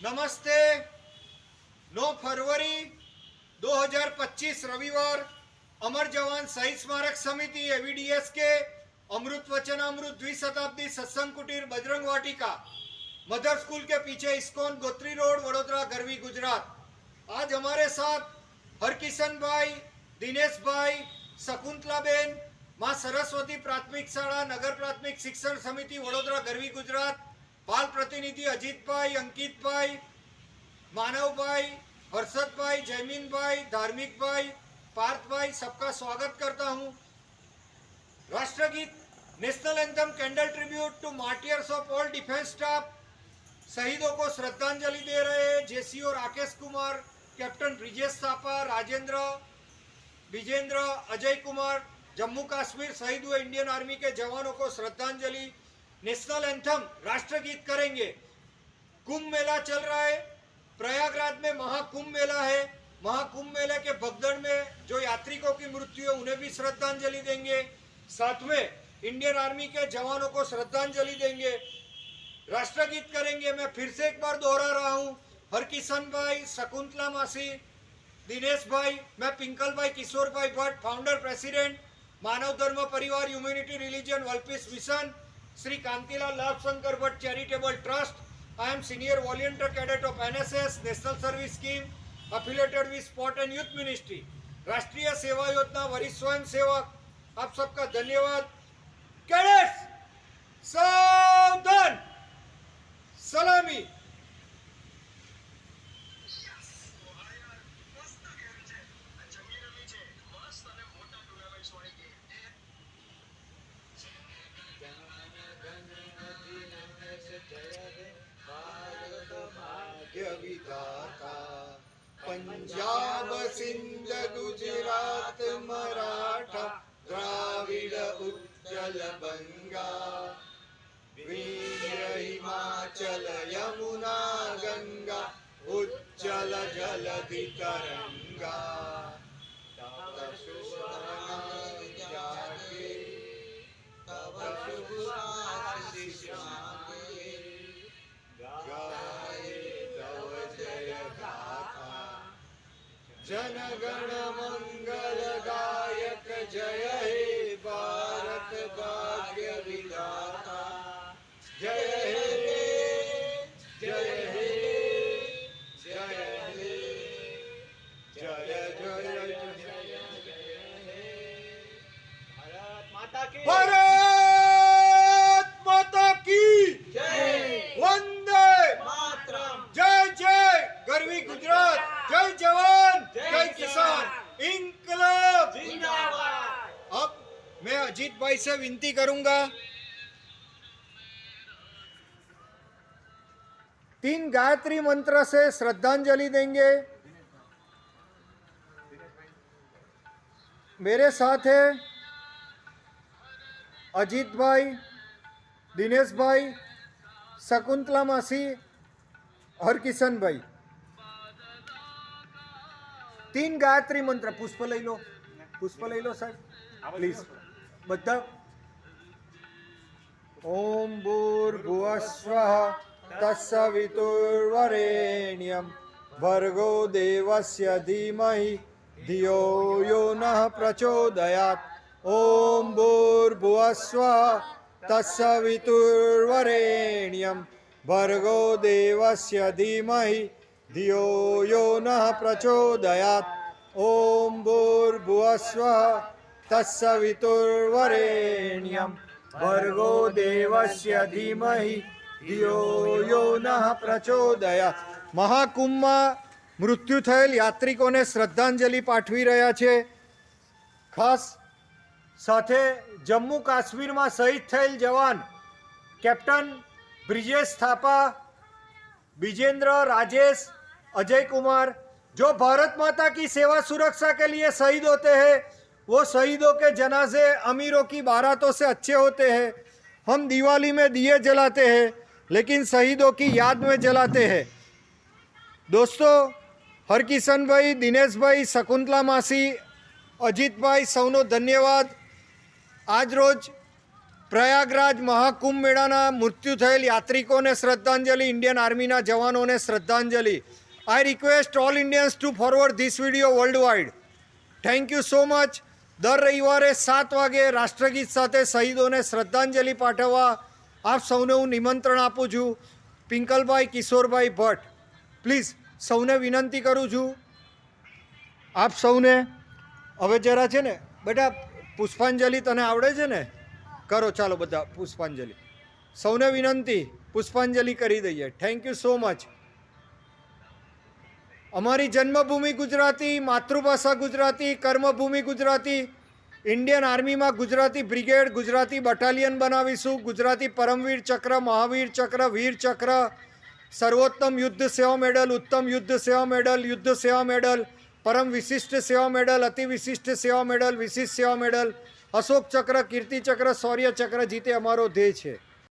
नमस्ते। 9 फरवरी 2025 रविवार अमर जवान शहीद स्मारक समिति एवीडीएस के अमृत वचनामृत द्विशताब्दी सत्संग कुटीर बजरंग वाटिका मदर स्कूल के पीछे इस्कॉन गोत्री रोड वडोदरा गरवी गुजरात। आज हमारे साथ हरकिशन भाई, दिनेश भाई, शकुंतलाबेन, मां सरस्वती प्राथमिक शाला नगर प्राथमिक शिक्षण समिति वडोदरा गरवी गुजरात, बाल प्रतिनिधि अजीत भाई, अंकित भाई, मानव भाई, हर्षद भाई, जयमीन भाई, धार्मिक भाई, पार्थ भाई, सबका स्वागत करता हूं। राष्ट्रगीत, national anthem, candle tribute to martyrs of all defence staff, शहीदों को श्रद्धांजलि दे रहे हैं जेसी और राकेश कुमार, कैप्टन ब्रिजेश थापा, राजेंद्र, विजेंद्र, अजय कुमार। जम्मू कश्मीर शहीद हुए इंडियन आर्मी के जवानों को श्रद्धांजलि। नेशनल एंथम, राष्ट्रगीत करेंगे। कुंभ मेला चल रहा है, प्रयागराज में महाकुंभ मेला है। महाकुंभ मेले के भगदड़ में जो यात्रिकों की मृत्यु है उन्हें भी श्रद्धांजलि देंगे। साथ में इंडियन आर्मी के जवानों को श्रद्धांजलि देंगे। राष्ट्रगीत करेंगे। मैं फिर से एक बार दोहरा रहा हूँ, हरकिशन भाई, शकुंतला मासी, दिनेश भाई, मैं पिंकल भाई, किशोर भाई Bhatt, founder president, Manav Dharm Parivar humanity religion world mission, Shri Kantilal Labhshankar Bhatt charitable trust. I am senior volunteer cadet of NSS National Service Scheme affiliated with Sport and Youth Ministry, राष्ट्रीय सेवा योजना वरिष्ठ स्वयं सेवक। आप सबका धन्यवाद। कैडेट्स सावधान, सलामी। विधाता पंजाब सिंध गुजरात मराठा द्राविड उत्कल बंगा वीर हिमाचल यमुना गंगा उज्जल जलधि तरंगा। तब शुभ नाम जागे, तब शुभ आशीष मांगे, गाए तव जय गाथा। जन गण मंगल गायक जय हे भारत भाग्य विधाता। जय हे, जय हे, जय हे, जय जय जय हे। भारत माता की, भारत माता की जय। वंदे मातरम। जय जय गरवी गुजरात। जय जवान, जय किसान, इंकलाब जिंदाबाद। अब मैं अजीत भाई से विनती करूंगा, 3 गायत्री मंत्र से श्रद्धांजलि देंगे। मेरे साथ है अजीत भाई, दिनेश भाई, शकुंतला मासी, हरकिशन भाई। 3 गायत्री मंत्र। पुष्प लई लो, पुष्प लई लो साहब प्लीज બધા। ओम भूर्भुवस्वः तत्सवितुर्वरेण्यं भर्गो देवस्य धीमहि धियो यो नः प्रचोदयात्। ओम भूर्भुवस्वः तत्सवितुर्वरेण्यं भर्गो देवस्य धीमहि धियो यो नः प्रचोदयात्। ओम भूर्भुवस्वः तत्सवितुर्वरेण्यं भर्गो देवस्य धीमहि धियो यो नः प्रचोदयात्। મહાકુંભમાં મૃત્યુ થયેલ યાત્રિકોને શ્રદ્ધાંજલિ પાઠવી રહ્યા છે। ખાસ સાથે જમ્મુ કાશ્મીરમાં શહીદ થયેલ જવાન कैप्टन ब्रिजेश थापा, विजेंद्र, राजेश, अजय कुमार, जो भारत माता की सेवा सुरक्षा के लिए शहीद होते हैं, वो शहीदों के जनाजे अमीरों की बारातों से अच्छे होते हैं। हम दिवाली में दिए जलाते हैं, लेकिन शहीदों की याद में जलाते हैं। दोस्तों, हरकिशन भाई, दिनेश भाई, शकुंतला मासी, अजीत भाई, સૌનો ધન્યવાદ। આજ રોજ પ્રયાગરાજ મહાકુંભ મેળાના મૃત્યુ થયેલ યાત્રિકોને શ્રદ્ધાંજલિ, ઇન્ડિયન આર્મીના જવાનોને શ્રદ્ધાંજલિ. I request all Indians to forward this video worldwide. Thank you so much. દર રવિવારે 7 વાગે રાષ્ટ્રગીત સાથે શહીદોને શ્રદ્ધાંજલિ પાઠવવા આપ સૌને હું નિમંત્રણ આપું છું. પિંકલભાઈ કિશોરભાઈ ભટ્ટ, પ્લીઝ સૌને વિનંતી કરું છું, આપ સૌને હવે જરા છે ને બેટા પુષ્પાંજલિ તને આવડે છે ને, કરો ચાલો બધા પુષ્પાંજલિ. સૌને વિનંતી, પુષ્પાંજલિ કરી દઈએ. Thank you so much. અમારી જન્મભૂમિ ગુજરાતી, માતૃભાષા ગુજરાતી, કર્મભૂમિ ગુજરાતી. ઇન્ડિયન આર્મીમાં ગુજરાતી બ્રિગેડ, ગુજરાતી બટાલિયન બનાવીશું. ગુજરાતી પરમવીર ચક્ર, મહાવીર ચક્ર, વીર ચક્ર, સર્વોત્તમ યુદ્ધ સેવા મેડલ, ઉત્તમ યુદ્ધ સેવા મેડલ, યુદ્ધ સેવા મેડલ, પરમ વિશિષ્ટ સેવા મેડલ, અતિ વિશિષ્ટ સેવા મેડલ, વિશિષ્ટ સેવા મેડલ, અશોક ચક્ર, કીર્તિ ચક્ર, શૌર્ય ચક્ર જીતે અમારો ધ્યેય છે.